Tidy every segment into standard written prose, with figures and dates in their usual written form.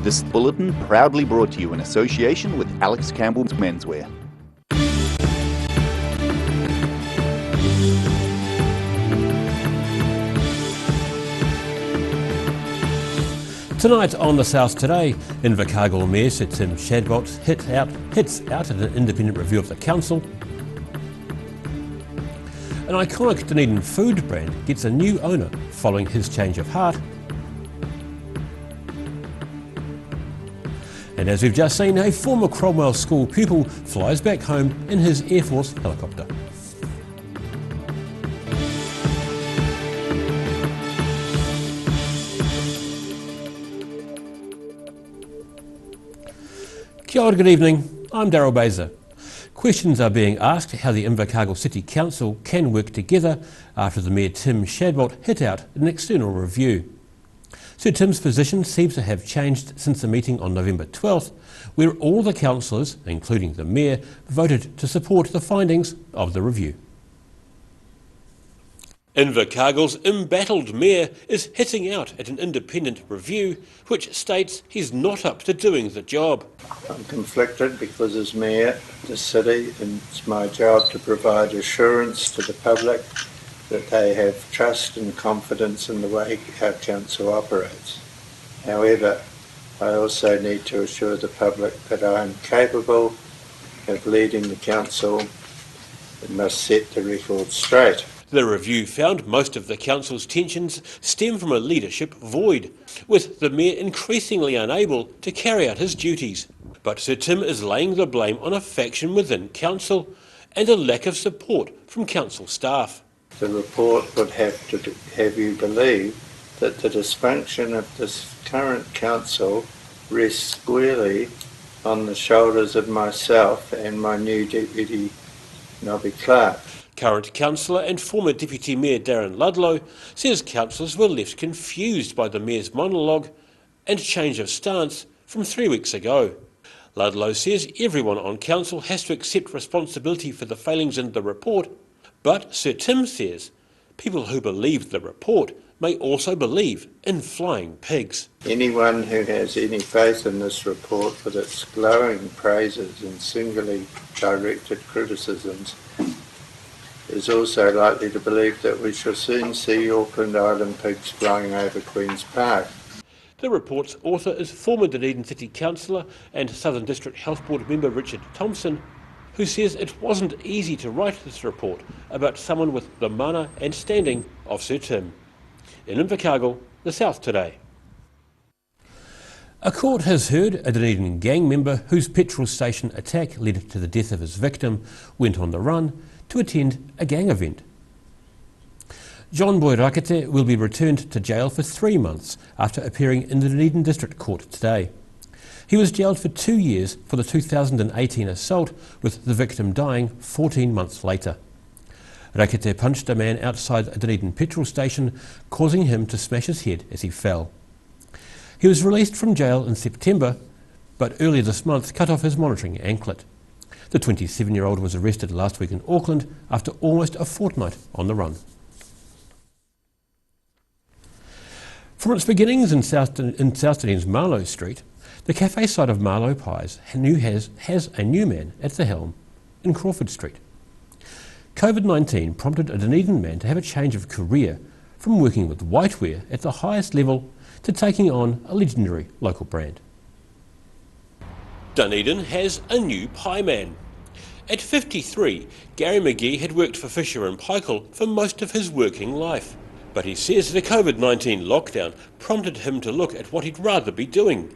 This bulletin proudly brought to you in association with Alex Campbell's Menswear. Tonight on The South Today, Invercargill Mayor Sir Tim Shadbolt hits out at an independent review of the council. An iconic Dunedin food brand gets a new owner following his change of heart. And as we've just seen, a former Cromwell School pupil flies back home in his Air Force helicopter. Kia ora, good evening, I'm Daryl Baser. Questions are being asked how the Invercargill City Council can work together after the Mayor Tim Shadbolt hit out an external review. Sir Tim's position seems to have changed since the meeting on November 12th, where all the councillors, including the Mayor, voted to support the findings of the review. Invercargill's embattled Mayor is hitting out at an independent review which states he's not up to doing the job. I'm conflicted because as Mayor of the city, it's my job to provide assurance to the public that they have trust and confidence in the way our council operates. However, I also need to assure the public that I am capable of leading the council and must set the record straight. The review found most of the council's tensions stem from a leadership void, with the Mayor increasingly unable to carry out his duties. But Sir Tim is laying the blame on a faction within council and a lack of support from council staff. The report would have to have you believe that the dysfunction of this current council rests squarely on the shoulders of myself and my new Deputy Nobby Clark. Current councillor and former Deputy Mayor Darren Ludlow says councillors were left confused by the Mayor's monologue and change of stance from 3 weeks ago. Ludlow says everyone on council has to accept responsibility for the failings in the report, but Sir Tim says people who believe the report may also believe in flying pigs. Anyone who has any faith in this report with its glowing praises and singularly directed criticisms is also likely to believe that we shall soon see Auckland Island pigs flying over Queen's Park. The report's author is former Dunedin City Councillor and Southern District Health Board member Richard Thompson, who says it wasn't easy to write this report about someone with the mana and standing of Sir Tim. In Invercargill, The South Today. A court has heard a Dunedin gang member whose petrol station attack led to the death of his victim went on the run to attend a gang event. John Boy Rakete will be returned to jail for 3 months after appearing in the Dunedin District Court today. He was jailed for 2 years for the 2018 assault, with the victim dying 14 months later. Rakete punched a man outside a Dunedin petrol station, causing him to smash his head as he fell. He was released from jail in September, but earlier this month cut off his monitoring anklet. The 27-year-old was arrested last week in Auckland after almost a fortnight on the run. From its beginnings in South Dunedin's Marlow Street, the cafe side of Marlow Pies has a new man at the helm in Crawford Street. COVID-19 prompted a Dunedin man to have a change of career from working with whiteware at the highest level to taking on a legendary local brand. Dunedin has a new pie man. At 53, Gary McGee had worked for Fisher & Paykel for most of his working life. But he says the COVID-19 lockdown prompted him to look at what he'd rather be doing.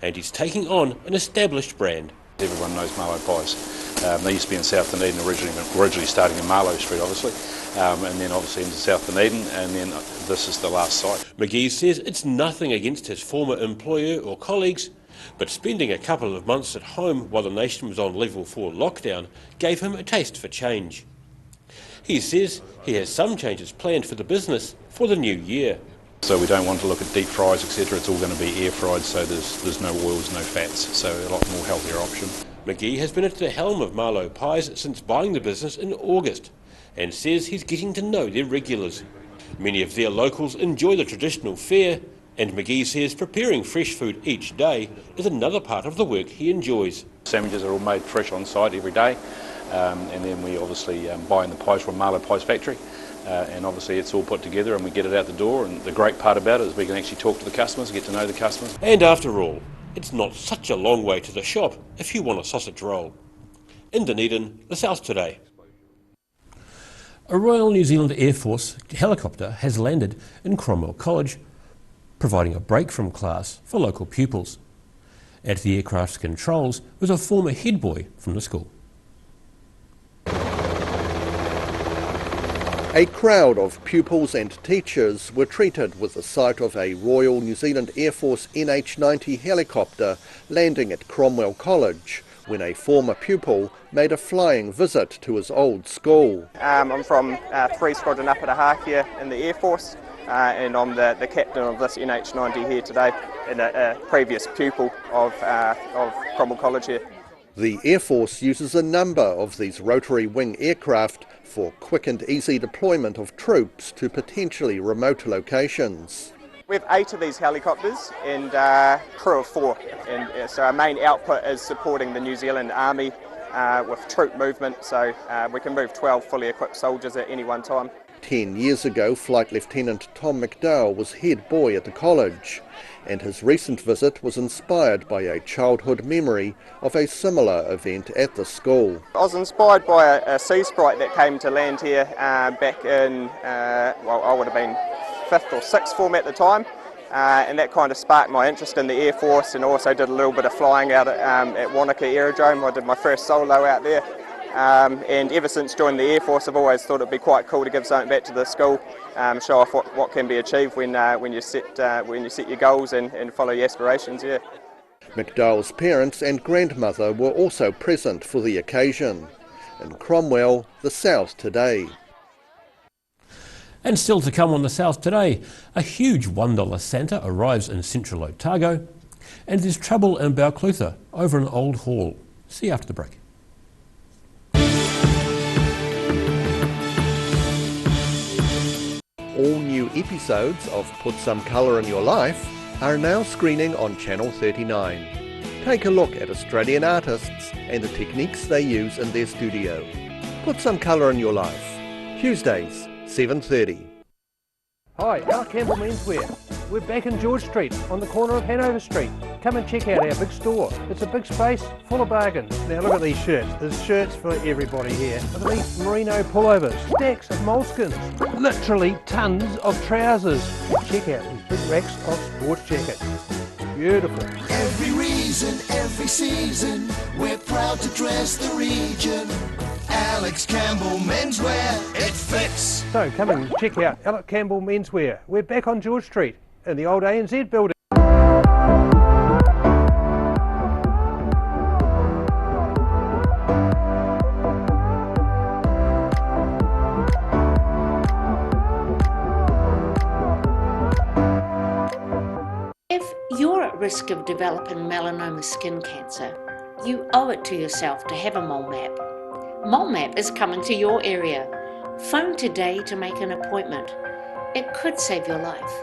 And he's taking on an established brand. Everyone knows Marlow Pies. They used to be in South Dunedin originally starting in Marlow Street obviously, and then obviously into South Dunedin, and then this is the last site. McGee says it's nothing against his former employer or colleagues, but spending a couple of months at home while the nation was on level 4 lockdown gave him a taste for change. He says he has some changes planned for the business for the new year. So we don't want to look at deep fries, etc. It's all going to be air fried, so there's no oils, no fats, so a lot more healthier option. McGee has been at the helm of Marlow Pies since buying the business in August and says he's getting to know their regulars. Many of their locals enjoy the traditional fare And McGee says preparing fresh food each day is another part of the work he enjoys. Sandwiches are all made fresh on site every day, and then we obviously buy in the pies from Marlow Pies Factory, and obviously it's all put together and we get it out the door, and the great part about it is we can actually talk to the customers, get to know the customers. And after all, it's not such a long way to the shop if you want a sausage roll. In Dunedin, the South Today. A Royal New Zealand Air Force helicopter has landed in Cromwell College, providing a break from class for local pupils. At the aircraft's controls was a former head boy from the school. A crowd of pupils and teachers were treated with the sight of a Royal New Zealand Air Force NH-90 helicopter landing at Cromwell College when a former pupil made a flying visit to his old school. I'm from 3 Squadron Upper here in the Air Force, and I'm the captain of this NH-90 here today, and a previous pupil of Cromwell College here. The Air Force uses a number of these rotary wing aircraft for quick and easy deployment of troops to potentially remote locations. We have 8 of these helicopters and crew of 4, and so our main output is supporting the New Zealand Army with troop movement, so we can move 12 fully equipped soldiers at any one time. 10 years ago, Flight Lieutenant Tom McDowell was head boy at the college, and his recent visit was inspired by a childhood memory of a similar event at the school. I was inspired by a Sea Sprite that came to land here back in, well, I would have been 5th or 6th form at the time, and that kind of sparked my interest in the Air Force, and also did a little bit of flying out at Wanaka Aerodrome. I did my first solo out there. And ever since joining the Air Force, I've always thought it'd be quite cool to give something back to the school, show off what can be achieved when you set your goals and follow your aspirations. Yeah. McDowell's parents and grandmother were also present for the occasion. In Cromwell, the South Today. And still to come on the South Today, a huge $1 Santa arrives in central Otago, and there's trouble in Balclutha over an old hall. See you after the break. All new episodes of Put Some Colour in Your Life are now screening on Channel 39. Take a look at Australian artists and the techniques they use in their studio. Put Some Colour in Your Life, Tuesdays, 7:30. Hi, Alec Campbell Menswear. We're back in George Street on the corner of Hanover Street. Come and check out our big store. It's a big space full of bargains. Now look at these shirts. There's shirts for everybody here. Look at these merino pullovers, stacks of moleskins, literally tons of trousers. Check out these big racks of sports jackets. Beautiful. Every reason, every season, we're proud to dress the region. Alex Campbell Menswear, it fits. So come and check out Alec Campbell Menswear. We're back on George Street in the old ANZ building. If you're at risk of developing melanoma skin cancer, you owe it to yourself to have a mole map. Mole Map is coming to your area. Phone today to make an appointment. It could save your life.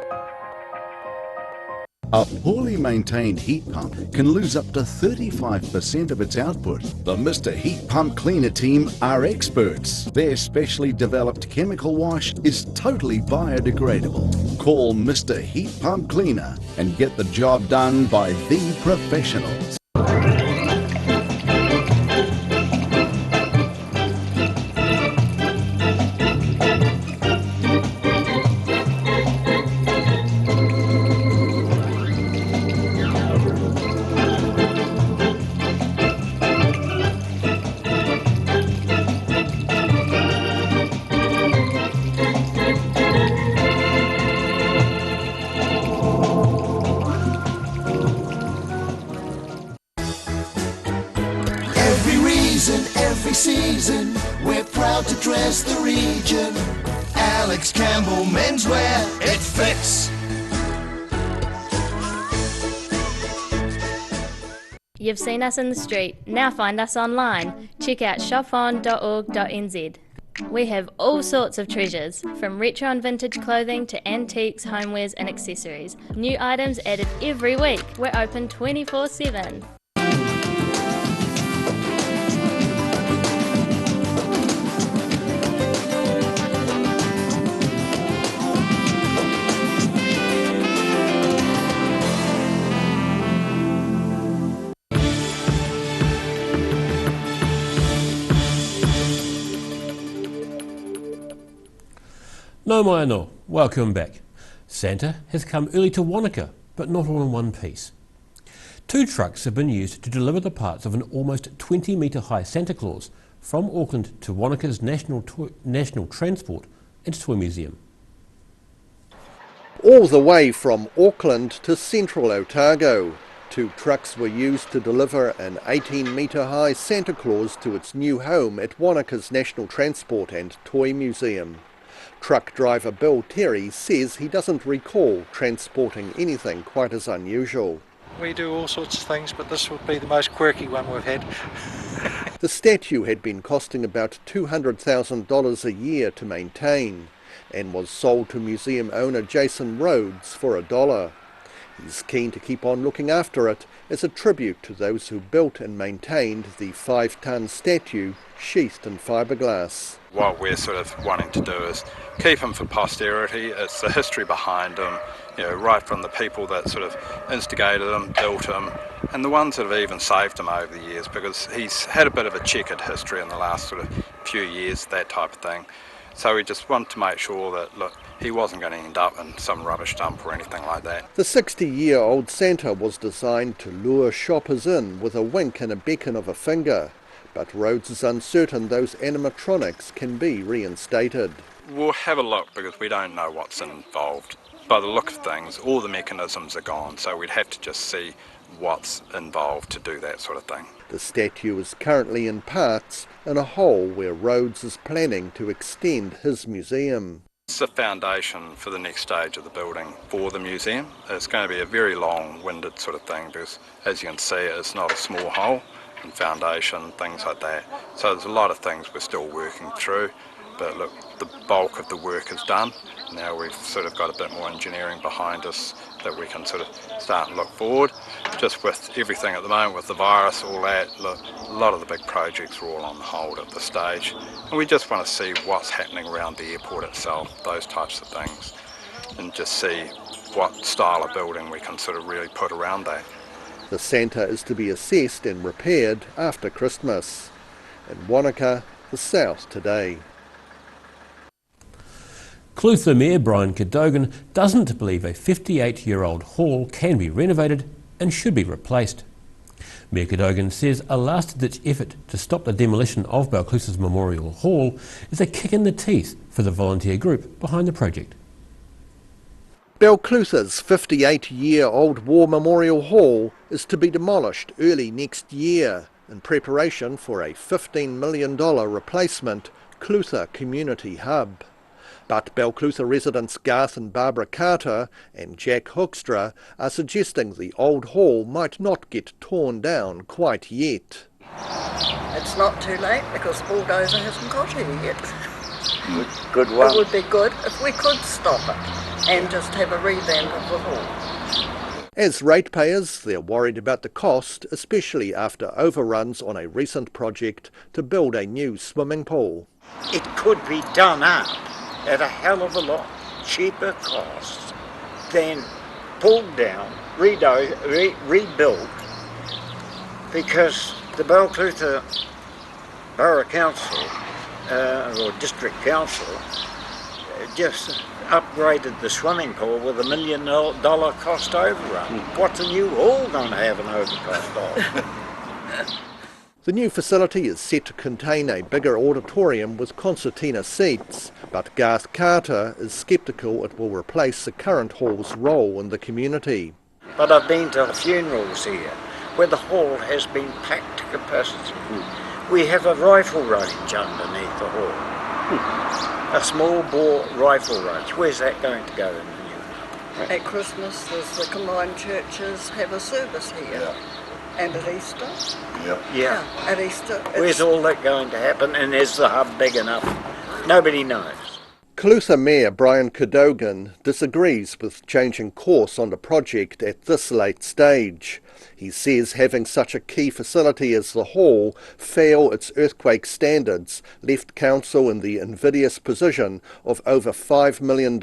A poorly maintained heat pump can lose up to 35% of its output. The Mr. Heat Pump Cleaner team are experts. Their specially developed chemical wash is totally biodegradable. Call Mr. Heat Pump Cleaner and get the job done by the professionals. Every season, we're proud to dress the region. Alex Campbell Menswear, it fits. You've seen us in the street, now find us online. Check out shopon.org.nz. We have all sorts of treasures, from retro and vintage clothing to antiques, homewares and accessories. New items added every week. We're open 24/7. No mai anō, welcome back. Santa has come early to Wanaka, but not all in one piece. 2 trucks have been used to deliver the parts of an almost 20-metre high Santa Claus from Auckland to Wanaka's National Transport and Toy Museum. All the way from Auckland to central Otago, 2 trucks were used to deliver an 18-metre high Santa Claus to its new home at Wanaka's National Transport and Toy Museum. Truck driver Bill Terry says he doesn't recall transporting anything quite as unusual. We do all sorts of things, but this would be the most quirky one we've had. The statue had been costing about $200,000 a year to maintain and was sold to museum owner Jason Rhodes for $1. He's keen to keep on looking after it as a tribute to those who built and maintained the 5-ton statue sheathed in fiberglass. What we're sort of wanting to do is keep him for posterity. It's the history behind him, right from the people that sort of instigated him, built him, and the ones that have even saved him over the years, because he's had a bit of a checkered history in the last sort of few years, that type of thing. So we just want to make sure that, look, he wasn't going to end up in some rubbish dump or anything like that. The 60-year-old Santa was designed to lure shoppers in with a wink and a beckon of a finger. But Rhodes is uncertain those animatronics can be reinstated. We'll have a look because we don't know what's involved. By the look of things, all the mechanisms are gone, so we'd have to just see what's involved to do that sort of thing. The statue is currently in parts in a hole where Rhodes is planning to extend his museum. It's the foundation for the next stage of the building for the museum. It's going to be a very long-winded sort of thing because, as you can see, it's not a small hole. And foundation, things like that. So there's a lot of things we're still working through, but look, the bulk of the work is done. Now we've sort of got a bit more engineering behind us that we can sort of start and look forward. Just with everything at the moment, with the virus, all that, look, a lot of the big projects are all on hold at this stage. And we just want to see what's happening around the airport itself, those types of things, and just see what style of building we can sort of really put around that. The Santa is to be assessed and repaired after Christmas. In Wanaka, the South Today. Clutha Mayor Brian Cadogan doesn't believe a 58-year-old hall can be renovated and should be replaced. Mayor Cadogan says a last-ditch effort to stop the demolition of Balclutha's Memorial Hall is a kick in the teeth for the volunteer group behind the project. Balclutha's 58-year-old War Memorial Hall is to be demolished early next year in preparation for a $15 million replacement Clutha Community Hub. But Balclutha residents Garth and Barbara Carter and Jack Hoekstra are suggesting the old hall might not get torn down quite yet. It's not too late because the bulldozer hasn't got here yet. Good one. It would be good if we could stop it and just have a revamp of the hall. As ratepayers, they're worried about the cost, especially after overruns on a recent project to build a new swimming pool. It could be done up at a hell of a lot cheaper cost than pulled down, rebuilt, because the Balclutha Borough Council or District Council just upgraded the swimming pool with $1 million cost overrun. What's a new hall going to have an overcost of? The new facility is set to contain a bigger auditorium with concertina seats, but Garth Carter is sceptical it will replace the current hall's role in the community. But I've been to funerals here where the hall has been packed to capacity. We have a rifle range underneath the hall. A small bore rifle range. Where's that going to go in the new one? At Christmas, the combined churches have a service here. Yeah. And at Easter? Yep. Yeah, at Easter. Where's all that going to happen, and is the hub big enough Nobody knows. Clutha Mayor Brian Cadogan disagrees with changing course on the project at this late stage. He says having such a key facility as the hall fail its earthquake standards left council in the invidious position of over $5 million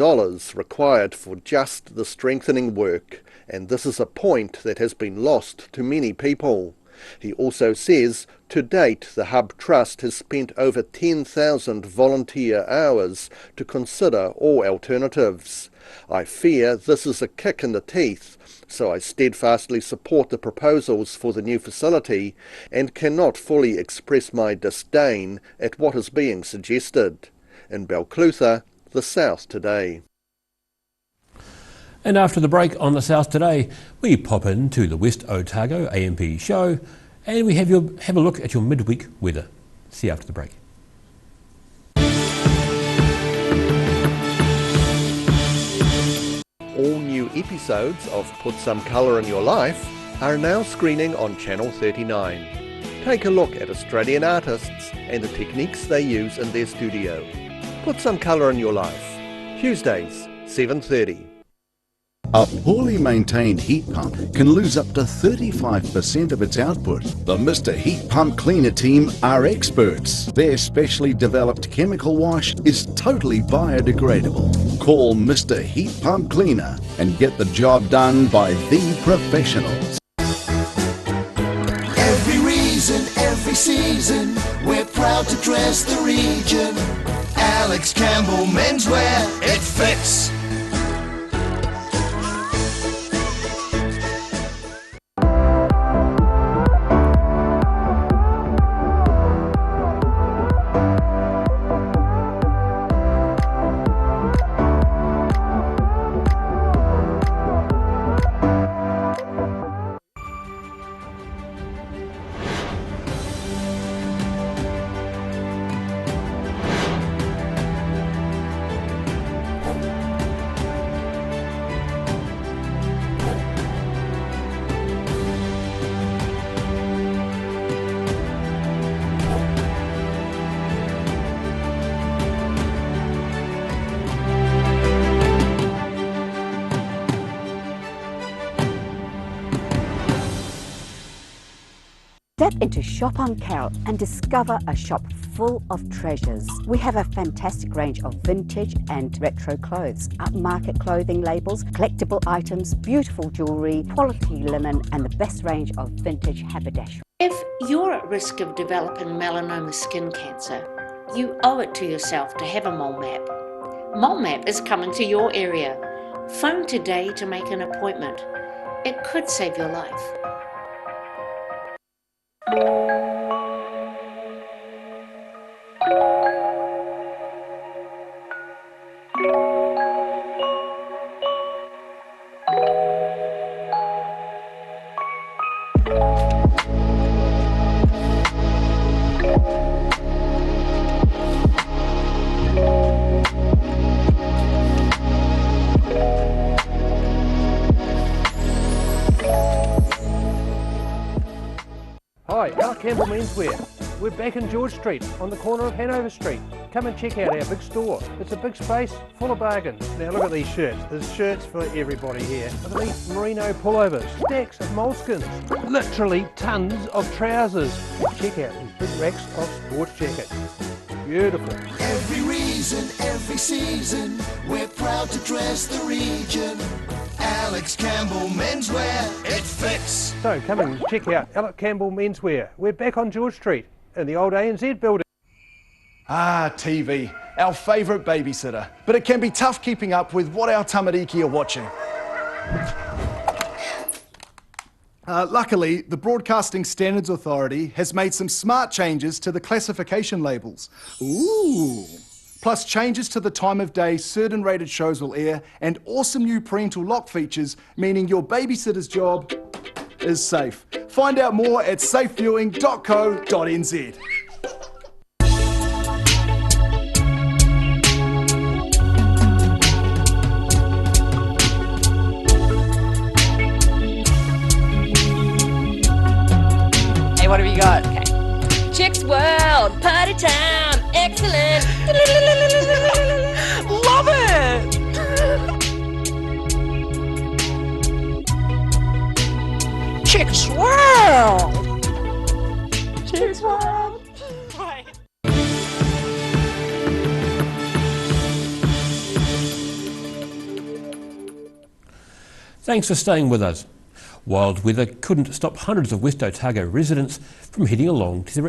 required for just the strengthening work, and this is a point that has been lost to many people. He also says, to date, the Hub Trust has spent over 10,000 volunteer hours to consider all alternatives. I fear this is a kick in the teeth, so I steadfastly support the proposals for the new facility and cannot fully express my disdain at what is being suggested. In Balclutha, the South Today. And after the break on the South Today, we pop into the West Otago AMP show and we have a look at your midweek weather. See you after the break. All new episodes of Put Some Colour in Your Life are now screening on Channel 39. Take a look at Australian artists and the techniques they use in their studio. Put Some Colour in Your Life. Tuesdays, 7:30. A poorly maintained heat pump can lose up to 35% of its output. The Mr. Heat Pump Cleaner team are experts. Their specially developed chemical wash is totally biodegradable. Call Mr. Heat Pump Cleaner and get the job done by the professionals. Every reason, every season, we're proud to dress the region. Alex Campbell Menswear, it fits. Step into Shop on Carroll and discover a shop full of treasures. We have a fantastic range of vintage and retro clothes, upmarket clothing labels, collectible items, beautiful jewellery, quality linen and the best range of vintage haberdashery. If you're at risk of developing melanoma skin cancer, you owe it to yourself to have a mole map. Mole Map is coming to your area. Phone today to make an appointment. It could save your life. Hi, Al Campbell Menswear. We're back in George Street on the corner of Hanover Street. Come and check out our big store. It's a big space full of bargains. Now look at these shirts. There's shirts for everybody here. Look at these merino pullovers, stacks of moleskins, literally tons of trousers. Check out these big racks of sports jackets. Beautiful. Every reason, every season, we're proud to dress the region. Alex Campbell Menswear, it fits. So come and check out Alex Campbell Menswear. We're back on George Street in the old ANZ building. Ah, TV, our favourite babysitter. But it can be tough keeping up with what our tamariki are watching. Luckily, the Broadcasting Standards Authority has made some smart changes to the classification labels. Ooh! Plus changes to the time of day certain rated shows will air and awesome new parental lock features, meaning your babysitter's job is safe. Find out more at safeviewing.co.nz. Hey, what have you got? Okay. Chicks World, party time! Excellent. Love it. Chicks World. Chicks World. Right. Thanks for staying with us. Wild weather couldn't stop hundreds of West Otago residents from heading along to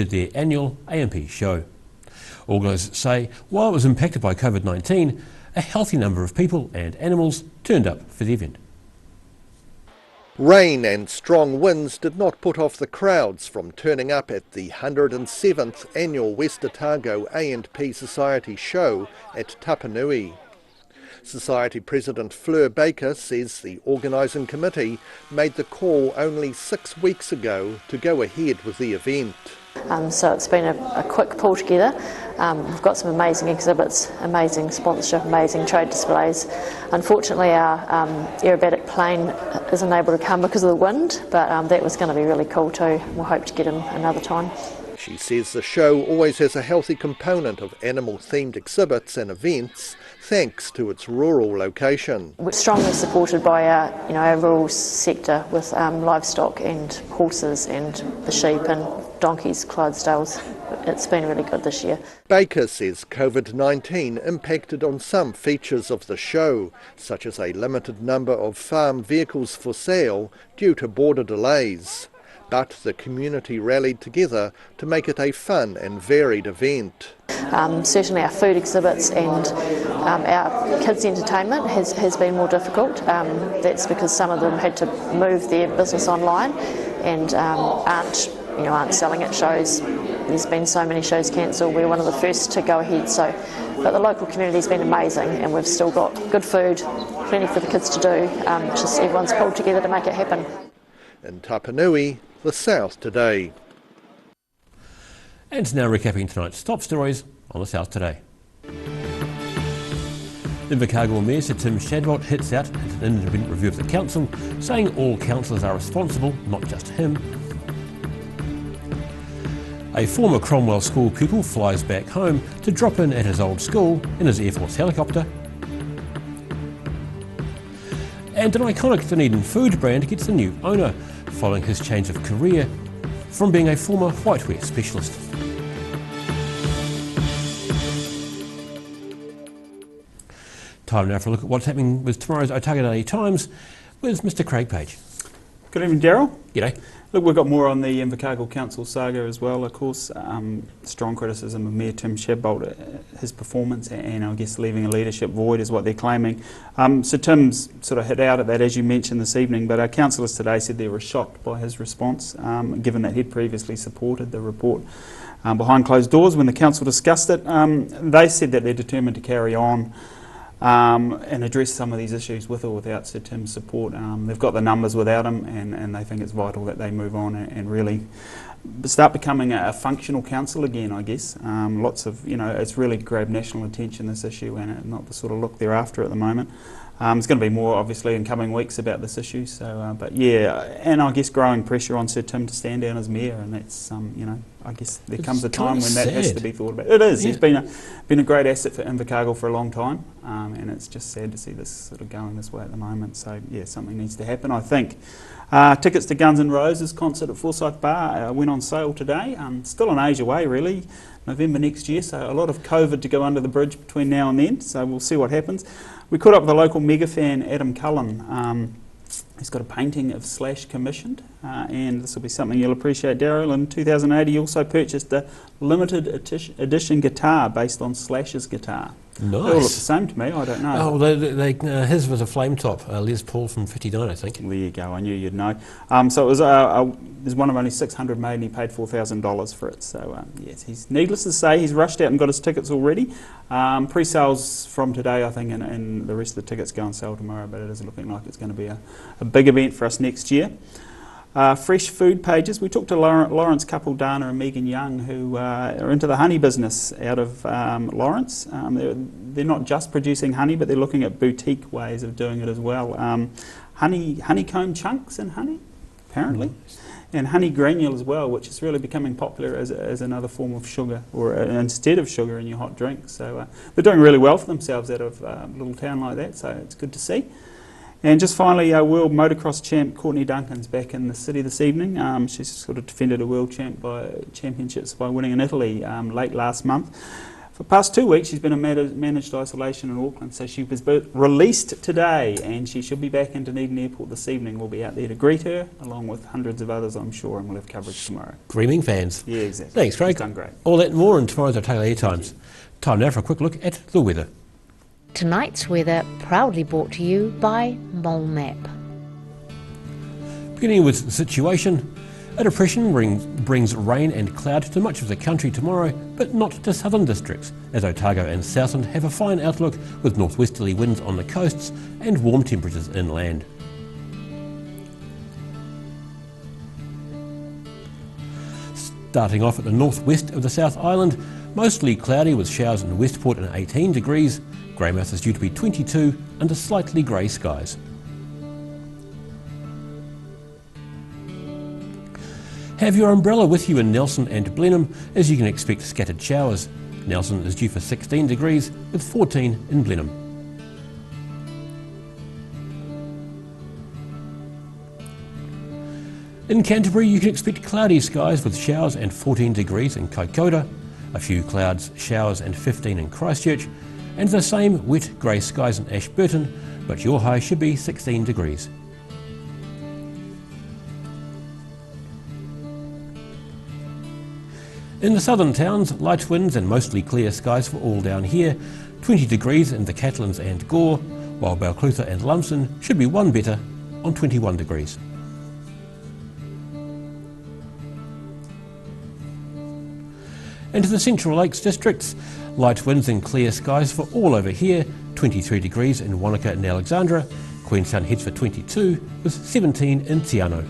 their annual AMP show. Organisers say while it was impacted by COVID-19, a healthy number of people and animals turned up for the event. Rain and strong winds did not put off the crowds from turning up at the 107th annual West Otago A&P Society show at Tapanui. Society President Fleur Baker says the organising committee made the call only 6 weeks ago to go ahead with the event. So it's been a quick pull together. We've got some amazing exhibits, amazing sponsorship, amazing trade displays. Unfortunately our aerobatic plane isn't able to come because of the wind, but that was going to be really cool too. We'll hope to get him another time. She says the show always has a healthy component of animal-themed exhibits and events, thanks to its rural location. We're strongly supported by our rural sector with livestock and horses and the sheep and donkeys, Clydesdales. It's been really good this year. Baker says COVID-19 impacted on some features of the show, such as a limited number of farm vehicles for sale due to border delays. But the community rallied together to make it a fun and varied event. Certainly our food exhibits and our kids' entertainment has been more difficult. That's because some of them had to move their business online and aren't selling at shows. There's been so many shows cancelled. We're one of the first to go ahead. But the local community's been amazing, and we've still got good food, plenty for the kids to do. Just everyone's pulled together to make it happen. In Tapanui, the South Today. And now recapping tonight's top stories on the South Today. Invercargill Mayor Sir Tim Shadwell hits out at an independent review of the council, saying all councillors are responsible, not just him. A former Cromwell school pupil flies back home to drop in at his old school in his Air Force helicopter. And an iconic Dunedin food brand gets a new owner, following his change of career from being a former whiteware specialist. Time now for a look at what's happening with tomorrow's Otago Daily Times with Mr. Craig Page. Good evening, Daryl. G'day. Look, we've got more on the Invercargill Council saga as well, of course. Strong criticism of Mayor Tim Shadwell, his performance, and I guess leaving a leadership void is what they're claiming. So Tim's sort of hit out at that, as you mentioned this evening, but our councillors today said they were shocked by his response, given that he'd previously supported the report behind closed doors when the council discussed it. They said that they're determined to carry on and address some of these issues with or without Sir Tim's support. They've got the numbers without him, and they think it's vital that they move on and really start becoming a functional council again, I guess. Lots of, it's really grabbed national attention, this issue, and not the sort of look they're after at the moment. There's going to be more, obviously, in coming weeks about this issue. So, but yeah, and I guess growing pressure on Sir Tim to stand down as mayor, and that's, I guess there comes a time when that has to be thought about. It is. Yeah. He's been a great asset for Invercargill for a long time, and it's just sad to see this sort of going this way at the moment. So yeah, something needs to happen, I think. Tickets to Guns N' Roses concert at Forsyth Bar went on sale today. Still an age away, really. November next year, so a lot of COVID to go under the bridge between now and then. So we'll see what happens. We caught up with a local mega fan, Adam Cullen. He's got a painting of Slash commissioned, and this will be something you'll appreciate, Daryl. In 2008, he also purchased a limited edition guitar based on Slash's guitar. Nice. They all look the same to me, I don't know. Oh, his was a flame top, Les Paul from 59, I think. There you go, I knew you'd know. So it was there's one of only 600 made, and he paid $4,000 for it. So yes, he's needless to say, he's rushed out and got his tickets already. Pre-sales from today, I think, and the rest of the tickets go on sale tomorrow, but it is looking like it's going to be a big event for us next year. Fresh food pages. We talked to Lawrence couple, Dana and Megan Young, who are into the honey business out of Lawrence. They're not just producing honey, but they're looking at boutique ways of doing it as well. Honeycomb chunks and honey, apparently. and honey granule as well, which is really becoming popular as another form of sugar, or instead of sugar in your hot drinks. So they're doing really well for themselves out of a little town like that, so it's good to see. And just finally, world motocross champ Courtney Duncan's back in the city this evening. She's sort of defended a world championships by winning in Italy late last month. For the past 2 weeks, she's been in managed isolation in Auckland, so she was released today, and she should be back in Dunedin Airport this evening. We'll be out there to greet her, along with hundreds of others, I'm sure, and we'll have coverage tomorrow. Dreaming fans. Yeah, exactly. Thanks, Craig. She's done great. All that and more in tomorrow's Otago Air Times. Time now for a quick look at the weather. Tonight's weather proudly brought to you by Mole Map. Beginning with the situation, a depression brings rain and cloud to much of the country tomorrow, but not to southern districts, as Otago and Southland have a fine outlook with northwesterly winds on the coasts and warm temperatures inland. Starting off at the northwest of the South Island, mostly cloudy with showers in Westport and 18 degrees. Greymouth is due to be 22 under slightly grey skies. Have your umbrella with you in Nelson and Blenheim, as you can expect scattered showers. Nelson is due for 16 degrees with 14 in Blenheim. In Canterbury you can expect cloudy skies with showers and 14 degrees in Kaikoura, a few clouds, showers and 15 in Christchurch, and the same wet grey skies in Ashburton, but your high should be 16 degrees. In the southern towns, light winds and mostly clear skies for all down here, 20 degrees in the Catlins and Gore, while Balclutha and Lumsden should be one better on 21 degrees. And to the Central Lakes districts, light winds and clear skies for all over here, 23 degrees in Wanaka and Alexandra. Queenstown heads for 22 with 17 in Te Anau.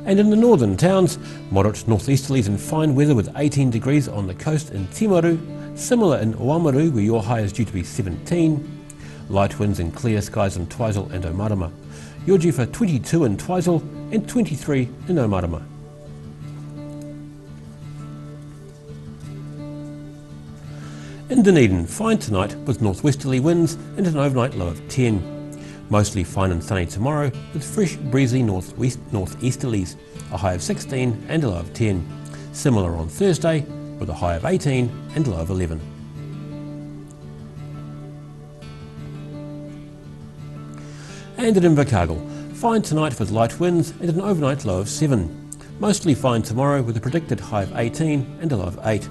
And in the northern towns, moderate northeasterlies and fine weather with 18 degrees on the coast in Timaru, similar in Oamaru where your high is due to be 17, light winds and clear skies in Twizel and Omarama. You're due for 22 in Twizel and 23 in Omarama. In Dunedin, fine tonight with northwesterly winds and an overnight low of 10. Mostly fine and sunny tomorrow with fresh breezy northeasterlies, a high of 16 and a low of 10. Similar on Thursday with a high of 18 and a low of 11. And at Invercargill, fine tonight with light winds and an overnight low of 7. Mostly fine tomorrow with a predicted high of 18 and a low of 8.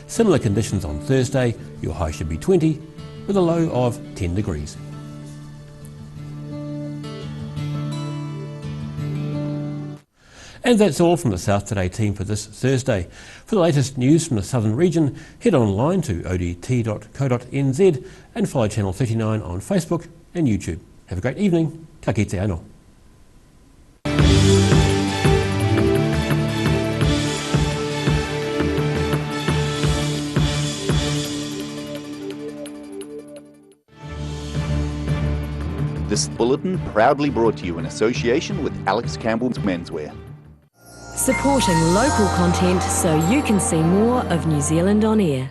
Similar conditions on Thursday, your high should be 20 with a low of 10 degrees. And that's all from the South Today team for this Thursday. For the latest news from the southern region, head online to odt.co.nz and follow Channel 39 on Facebook and YouTube. Have a great evening. Ka kite anō. This bulletin proudly brought to you in association with Alex Campbell's Menswear. Supporting local content so you can see more of New Zealand on air.